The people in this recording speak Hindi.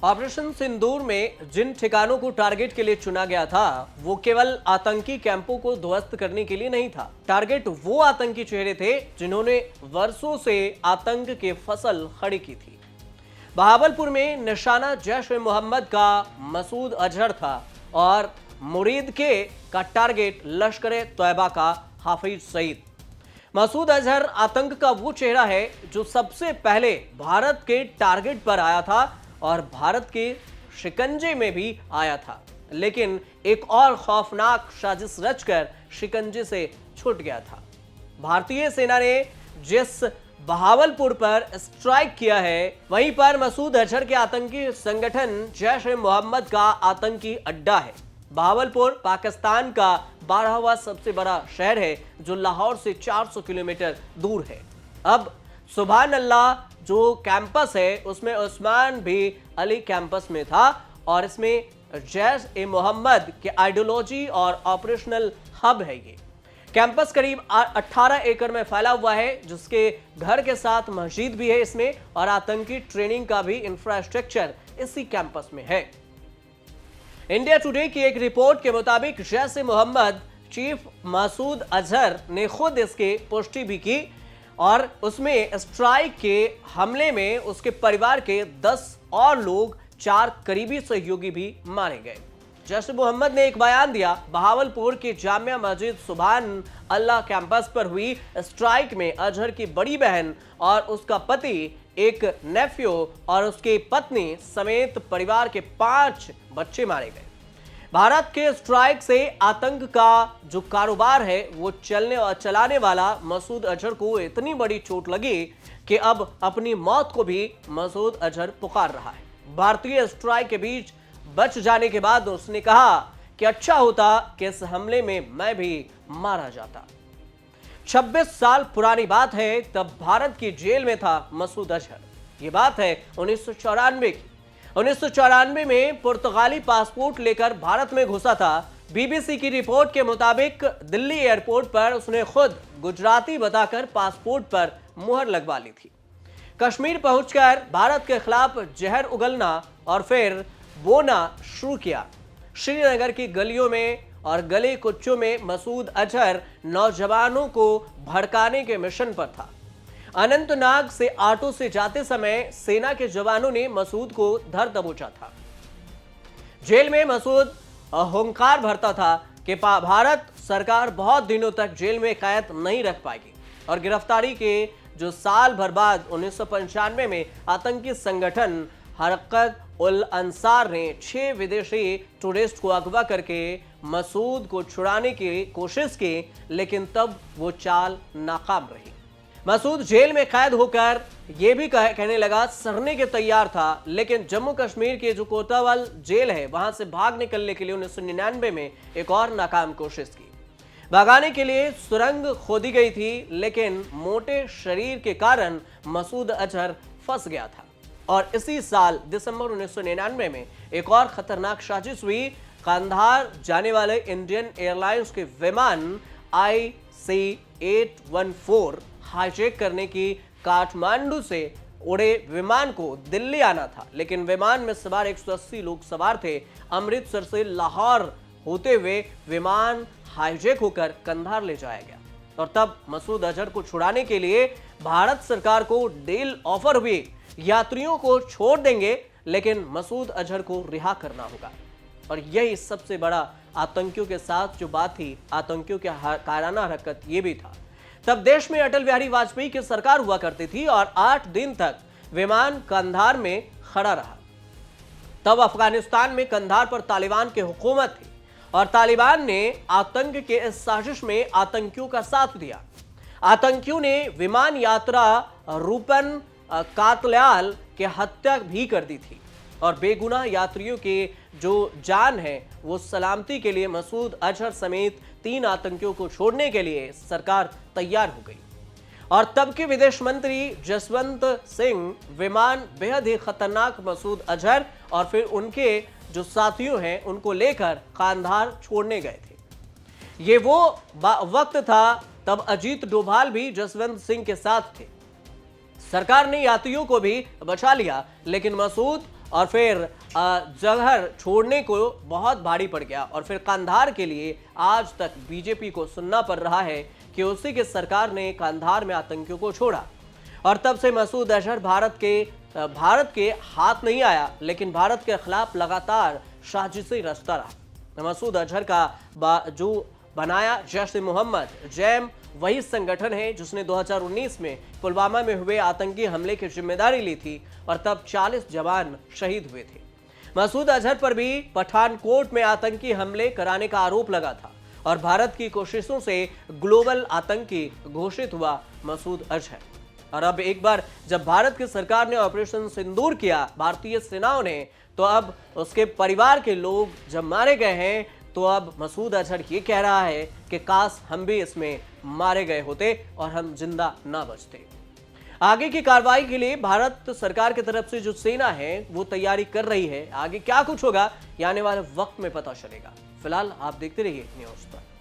ऑपरेशन सिंदूर में जिन ठिकानों को टारगेट के लिए चुना गया था वो केवल आतंकी कैंपों को ध्वस्त करने के लिए नहीं था। टारगेट वो आतंकी चेहरे थे जिन्होंने वर्षों से आतंक की फसल खड़ी की थी। बहावलपुर में निशाना जैश ए मोहम्मद का मसूद अजहर था और मुरीद के का टारगेट लश्कर तैयबा का हाफिज सईद। मसूद अजहर आतंक का वो चेहरा है जो सबसे पहले भारत के टारगेट पर आया था और भारत के शिकंजे में भी आया था, लेकिन एक और खौफनाक साजिश रचकर शिकंजे से छूट गया था। भारतीय सेना ने जिस बहावलपुर पर स्ट्राइक किया है वहीं पर मसूद अजहर के आतंकी संगठन जैश ए मोहम्मद का आतंकी अड्डा है। बहावलपुर पाकिस्तान का 12वां सबसे बड़ा शहर है जो लाहौर से 400 किलोमीटर दूर है। अब सुभान अल्लाह जो कैंपस है उसमें उस्मान भी अली कैंपस में था और इसमें जैश ए मोहम्मद के आइडियोलॉजी और ऑपरेशनल हब है। ये कैंपस करीब 18 एकड़ में फैला हुआ है जिसके घर के साथ मस्जिद भी है इसमें और आतंकी ट्रेनिंग का भी इंफ्रास्ट्रक्चर इसी कैंपस में है। इंडिया टुडे की एक रिपोर्ट के मुताबिक जैश ए मोहम्मद चीफ मसूद अजहर ने खुद इसकी पुष्टि भी की और उसमें स्ट्राइक के हमले में उसके परिवार के 10 और लोग 4 करीबी सहयोगी भी मारे गए। जैश ए मोहम्मद ने एक बयान दिया, बहावलपुर के जामिया मस्जिद सुभान अल्लाह कैंपस पर हुई स्ट्राइक में अजहर की बड़ी बहन और उसका पति, एक नेफ्यू और उसकी पत्नी समेत परिवार के 5 बच्चे मारे गए। भारत के स्ट्राइक से आतंक का जो कारोबार है वो चलने और चलाने वाला मसूद अजहर को इतनी बड़ी चोट लगी कि अब अपनी मौत को भी मसूद अजहर पुकार रहा है। भारतीय स्ट्राइक के बीच बच जाने के बाद उसने कहा कि अच्छा होता कि इस हमले में मैं भी मारा जाता। 26 साल पुरानी बात है, तब भारत की जेल में था मसूद अजहर। ये बात है 1994 की। 1994 में पुर्तगाली पासपोर्ट लेकर भारत में घुसा था। बीबीसी की रिपोर्ट के मुताबिक दिल्ली एयरपोर्ट पर उसने खुद गुजराती बताकर पासपोर्ट पर मुहर लगवा ली थी। कश्मीर पहुंचकर भारत के खिलाफ जहर उगलना और फिर बोना शुरू किया। श्रीनगर की गलियों में और गली कुच्चों में मसूद अजहर नौजवानों को भड़काने के मिशन पर था। अनंतनाग से ऑटो से जाते समय सेना के जवानों ने मसूद को धर दबोचा था। जेल में मसूद हुंकार भरता था कि भारत सरकार बहुत दिनों तक जेल में कैद नहीं रख पाएगी और गिरफ्तारी के जो साल भर बाद 1995 में आतंकी संगठन हरकत उल अंसार ने 6 विदेशी टूरिस्ट को अगवा करके मसूद को छुड़ाने की कोशिश की, लेकिन तब वो चाल नाकाम रही। मसूद जेल में कैद होकर यह भी कहने लगा सरने के तैयार था, लेकिन जम्मू कश्मीर के जो कोतवाल जेल है वहां से भाग निकलने के लिए 1999 में एक और नाकाम कोशिश की। भागाने के लिए सुरंग खोदी गई थी, लेकिन मोटे शरीर के कारण मसूद अजहर फंस गया था और इसी साल दिसंबर 1999 में एक और खतरनाक साजिश हुई। कंधार जाने वाले इंडियन एयरलाइंस के विमान IC-814 हाईजैक करने की काठमांडू से उड़े विमान को दिल्ली आना था, लेकिन विमान में सवार 180 लोग सवार थे। अमृतसर से लाहौर होते हुए विमान हाईजैक होकर कंधार ले जाया गया और तब मसूद अजहर को छुड़ाने के लिए भारत सरकार को डील ऑफर हुई, यात्रियों को छोड़ देंगे लेकिन मसूद अजहर को रिहा करना होगा। और यही सबसे बड़ा आतंकियों के साथ जो बात थी, आतंकियों के कायराना हरकत ये भी था। तब देश में अटल बिहारी वाजपेयी की सरकार हुआ करती थी और 8 दिन तक विमान कंधार में खड़ा रहा। तब अफगानिस्तान में कंधार पर तालिबान की हुकूमत थी और तालिबान ने आतंक के इस साजिश में आतंकियों का साथ दिया। आतंकियों ने विमान यात्रा रूपन कातल्याल की हत्या भी कर दी थी और बेगुनाह यात्रियों के जो जान है वो सलामती के लिए मसूद अजहर समेत 3 आतंकियों को छोड़ने के लिए सरकार तैयार हो गई। और तब के विदेश मंत्री जसवंत सिंह विमान बेहद ही खतरनाक मसूद अजहर और फिर उनके जो साथियों हैं उनको लेकर कांधार छोड़ने गए थे। ये वो वक्त था तब अजीत डोभाल भी जसवंत सिंह के साथ थे। सरकार ने यात्रियों को भी बचा लिया, लेकिन मसूद और फिर जगह छोड़ने को बहुत भारी पड़ गया और फिर कंधार के लिए आज तक बीजेपी को सुनना पड़ रहा है कि उसी की सरकार ने कंधार में आतंकियों को छोड़ा। और तब से मसूद अजहर भारत के हाथ नहीं आया, लेकिन भारत के खिलाफ लगातार साजिशें रचता रहा। मसूद अजहर का जो बनाया जैश-ए-मोहम्मद जैम वही संगठन है जिसने 2019 में पुलवामा में हुए आतंकी हमले की जिम्मेदारी ली थी और तब 40 जवान शहीद हुए थे। मसूद अजहर पर भी पठानकोट में आतंकी हमले कराने का आरोप लगा था और भारत की कोशिशों से ग्लोबल आतंकी घोषित हुआ मसूद अजहर। और अब एक बार जब भारत की सरकार ने ऑपरेशन सिंदूर किया भारतीय सेनाओं ने, तो अब उसके परिवार के लोग जब मारे गए हैं, तो अब मसूद अजहर ये कह रहा है कि काश हम भी इसमें मारे गए होते और हम जिंदा ना बचते। आगे की कार्रवाई के लिए भारत सरकार की तरफ से जो सेना है वो तैयारी कर रही है। आगे क्या कुछ होगा ये आने वाले वक्त में पता चलेगा। फिलहाल आप देखते रहिए न्यूज़ पर।